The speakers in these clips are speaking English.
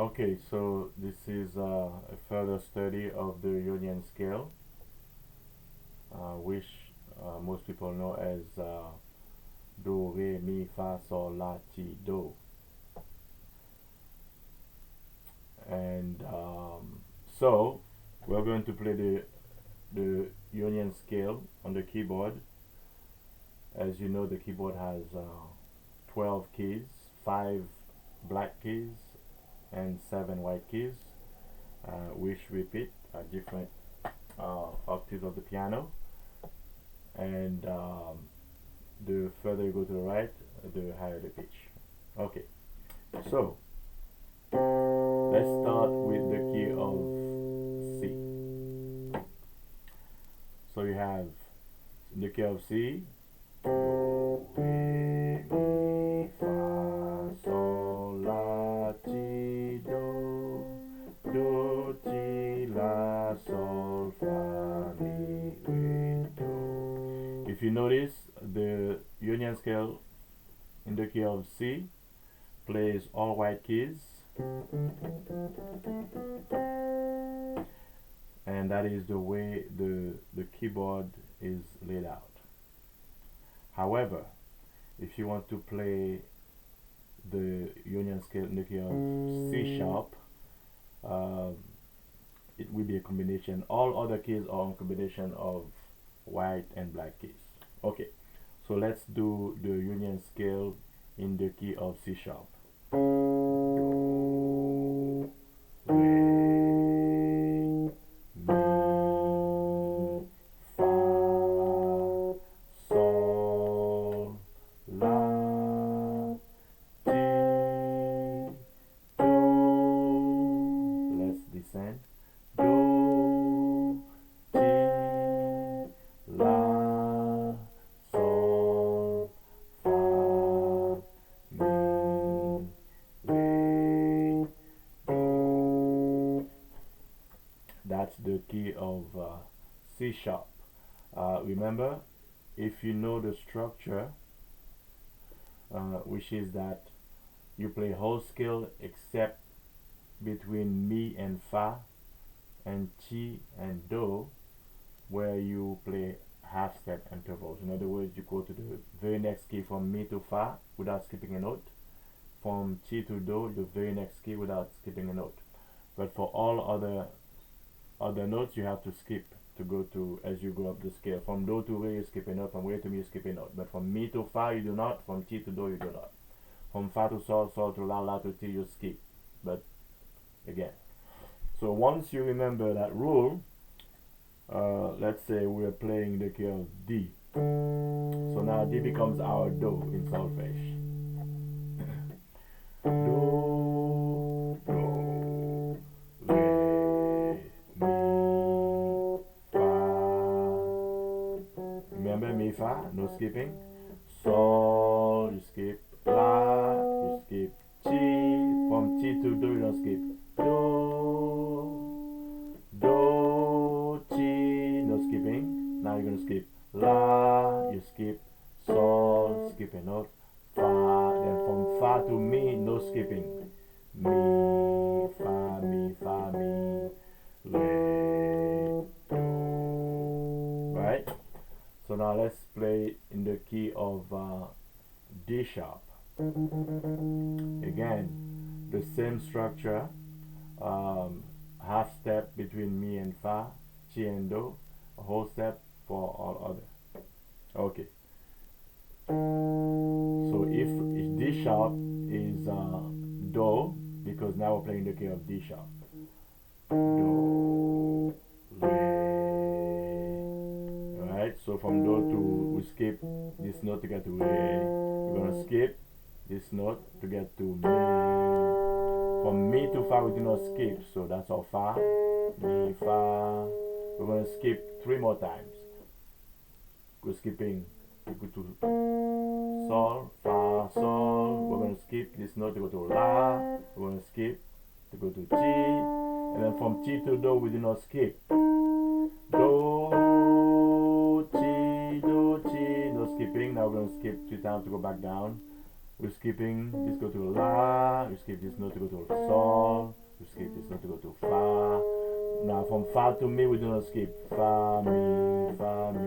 Okay, so this is a further study of the Ionian Scale, which most people know as Do, Re, Mi, Fa, Sol, La, Ti, Do. And so we're going to play the Ionian Scale on the keyboard. As you know, the keyboard has 12 keys, 5 black keys and 7 white keys, which repeat at different octaves of the piano. And the further you go to the right, the higher the pitch. Okay, so let's start with the key of C. So you have the key of C, Do, Re, Mi, Fa, Sol, La, Ti, Do, Do, Ti, La, Sol, Fa, Mi, Re, Do. If you notice, the Ionian Scale in the key of C plays all white keys, and that is the way the keyboard is laid out. However, if you want to play the Ionian Scale in the key of C sharp, it will be a combination. All other keys are a combination of white and black keys. Okay, so let's do the Ionian Scale in the key of C sharp. Do, Re, Mi, Fa, Sol, La, Ti, Do. Let's descend. Do, Ti, La, Sol, Fa, Mi, Re, Do. That's the key of C sharp. Remember, if you know the structure, which is that you play whole scale except between Mi and Fa and Ti and Do, where you play half step intervals. In other words, you go to the very next key from Mi to Fa without skipping a note, from Ti to Do, the very next key without skipping a note. But for all other notes, you have to skip to go to, as you go up the scale. From Do to Re, you skip a note. From Re to Mi, you skip a note. But from Mi to Fa, you do not. From Ti to Do, you do not. From Fa to Sol, Sol to La, La to Ti, you skip. But again, so once you remember that rule, let's say we're playing the key of D. So now D becomes our Do in solfege. Do, Do, Re, Mi, Fa. Remember Mi, Fa, no skipping. Sol, you skip. La, you skip. Ti, from Ti to Do, you don't skip. Do, Do, Ti, no skipping. Now you're going to skip La, you skip Sol, skip a note, Fa, then from Fa to Mi, no skipping. Mi, Fa, Mi, Fa, Mi, Re, Do. Right? So now let's play in the key of D sharp. Again, the same structure, half step between Mi and Fa, Ti and Do, a whole step for all other. Okay. So if D sharp is Do, because now we're playing the key of D sharp. Do, Re. Alright, so from Do to, we skip this note to get to Re. We're gonna skip this note to get to Mi. From Mi to Fa we do not skip, so that's our Fa, Mi, Fa. We're going to skip 3 more times. We're skipping, we go to Sol, Fa, Sol. We're going to skip this note to go to La. We're going to skip to go to Ti. And then from Ti to Do we do not skip. Do, Ti, Do, Ti, no skipping. Now we're going to skip 3 times to go back down. We're skipping this go to La. We skip this note to go to Sol. We skip this note to go to Fa. Now from Fa to Mi, we do not skip. Fa, Mi, Fa, Mi.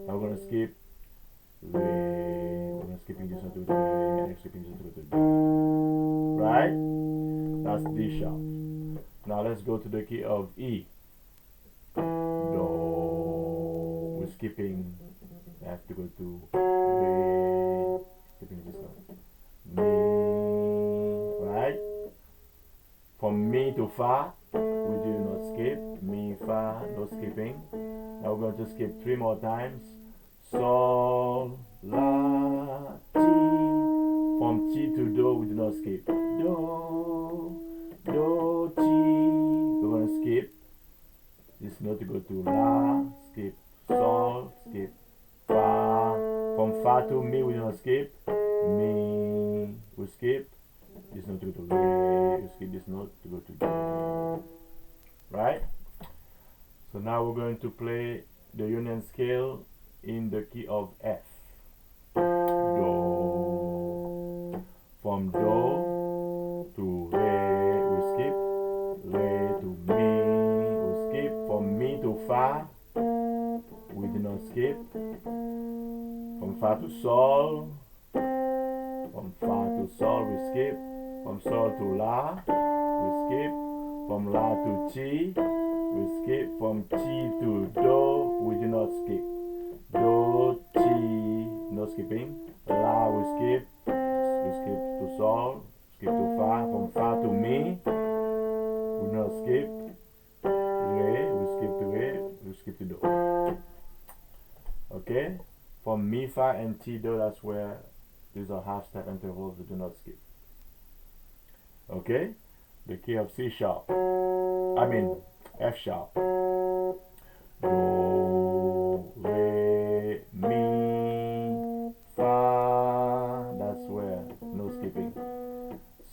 Now we're gonna skip Re. We're gonna skipping this note to go to Re, and skipping this note to go to Do. Right? That's D sharp. Now let's go to the key of E. Do. We're skipping. I have to go to Re. Skipping this note. Mi. Right? From Mi to Fa, we do not skip. Mi, Fa, no skipping. Now we're going to skip 3 more times. Sol, La, Ti. From Ti to Do, we do not skip. Do, Do, Ti. We're going to skip this note to go to La, skip Sol, skip Fa. From Fa to Mi, we do not skip. Mi, we skip this note to go to Re, we skip this note to go to Do. Right? So now we're going to play the Ionian scale in the key of F. Do. From Do to Re, we skip. Re to Mi, we skip. From Mi to Fa, we do not skip. From Fa to Sol, from Fa to Sol, we skip. From Sol to La, we skip. From La to Ti, we skip. From Ti to Do, we do not skip. Do, Ti, no skipping. La, we skip. We skip to Sol, skip to Fa. From Fa to Mi, we do not skip. Re, we skip to Re, we skip to Do. Okay? From Mi, Fa, and Ti, Do, that's where these are half step intervals we do not skip. Okay? The key of C sharp. F sharp. Do, Re, Mi, Fa. That's where no skipping.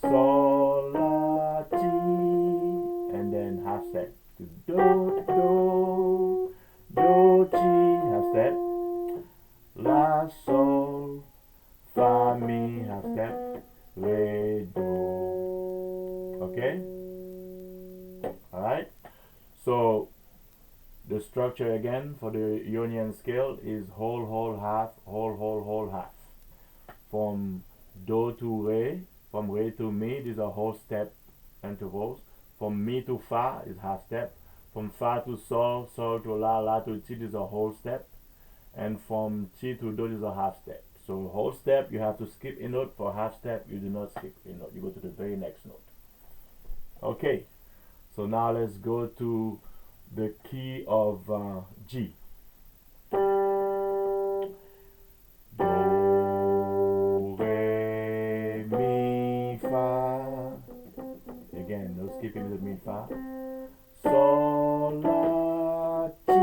Sol, La, Ti, and then half step to Do, Do, Do, Ti, half step. La, Sol, Fa, Mi, half step. Re, Do. Okay? Alright? So the structure again for the Ionian scale is whole, whole, half, whole, whole, whole, half. From Do to Re, from Re to Mi, these are whole step intervals. From Mi to Fa is half step. From Fa to Sol, Sol to La, La to Ti, these are whole step. And from Ti to Do, these are half step. So whole step, you have to skip a note. For half step, you do not skip a note. You go to the very next note. Okay, so now let's go to the key of G. Do, Re, Mi, Fa. Again, no skipping with Mi, Fa. Sol, La, Ti.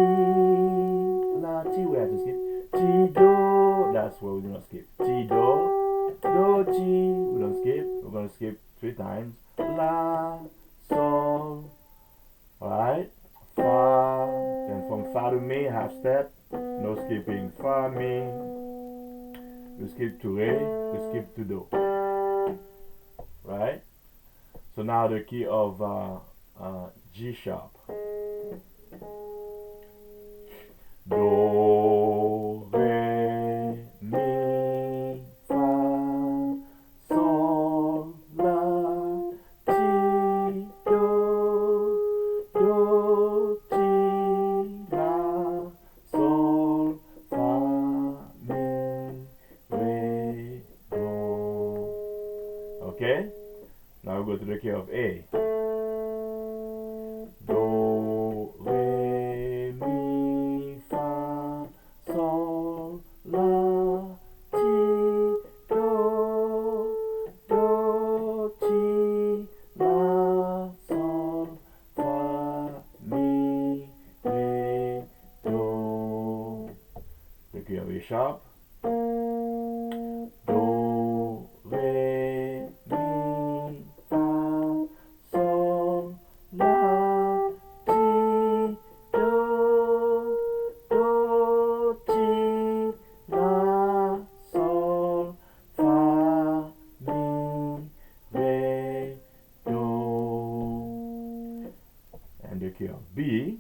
La, Ti, we have to skip. Ti, Do, that's where we do not skip. Ti, Do, Do, Ti, we don't skip. We're going to skip 3 times. La, Sol, alright, Fa, then from Fa to Mi, half step, no skipping. Fa, Mi, we skip to Re, we skip to Do, right? So now the key of G sharp. Do, Re, Mi, Fa, Sol, La, Ti, Do, Do, Ti, La, Sol, Fa, Mi, Re, Do. Okay? Now we go to the key of A. Do, Re, Mi, Fa, Sol, La, Ti, Do, Do, Ti, La, Sol, Fa, Mi, Re, Do. The key of A sharp. Do, Re, Mi, Fa, Sol, La, Ti, Do, Do, Ti, La, Sol, Fa, music here. B,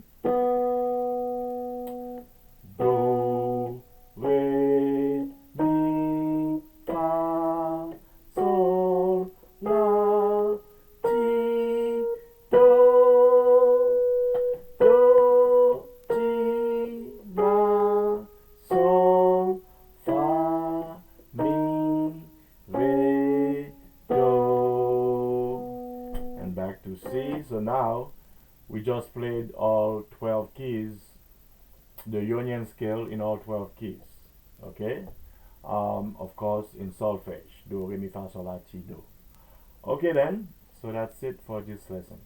do, re, mi, fa, sol, la, ti, do, ti, la, sol, fa, mi, re, do. And back to C. So now we just played all 12 keys, the Ionian scale in all 12 keys. Okay? Of course, in solfege, do, re, mi, fa, sol, la, ti, do. Okay then, so that's it for this lesson.